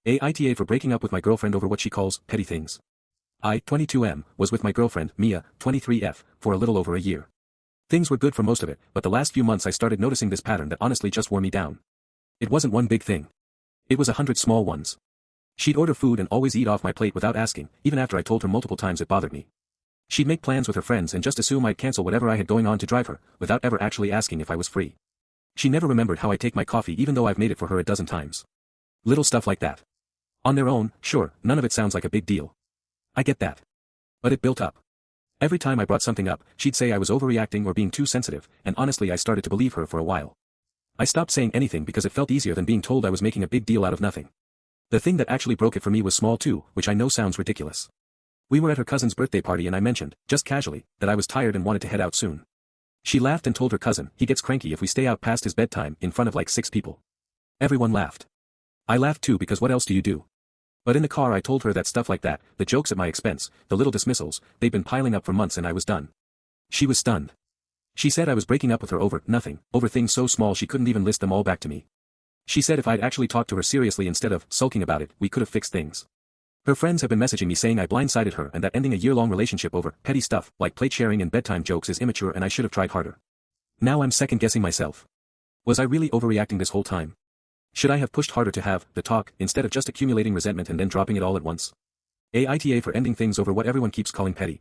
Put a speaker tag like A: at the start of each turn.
A: AITA for breaking up with my girlfriend over what she calls petty things. I, 22M, was with my girlfriend, Mia, 23F, for a little over a year. Things were good for most of it, but the last few months I started noticing this pattern that honestly just wore me down. It wasn't one big thing. It was 100 small ones. She'd order food and always eat off my plate without asking, even after I told her multiple times it bothered me. She'd make plans with her friends and just assume I'd cancel whatever I had going on to drive her, without ever actually asking if I was free. She never remembered how I take my coffee even though I've made it for her a dozen times. Little stuff like that. On their own, sure, none of it sounds like a big deal. I get that. But it built up. Every time I brought something up, she'd say I was overreacting or being too sensitive, and honestly I started to believe her for a while. I stopped saying anything because it felt easier than being told I was making a big deal out of nothing. The thing that actually broke it for me was small too, which I know sounds ridiculous. We were at her cousin's birthday party and I mentioned, just casually, that I was tired and wanted to head out soon. She laughed and told her cousin, he gets cranky if we stay out past his bedtime in front of like 6 people. Everyone laughed. I laughed too because what else do you do? But in the car I told her that stuff like that, the jokes at my expense, the little dismissals, they'd been piling up for months and I was done. She was stunned. She said I was breaking up with her over nothing, over things so small she couldn't even list them all back to me. She said if I'd actually talked to her seriously instead of sulking about it, we could have fixed things. Her friends have been messaging me saying I blindsided her and that ending a year-long relationship over petty stuff like plate sharing and bedtime jokes is immature and I should have tried harder. Now I'm second-guessing myself. Was I really overreacting this whole time? Should I have pushed harder to have the talk instead of just accumulating resentment and then dropping it all at once? AITA for ending things over what everyone keeps calling petty.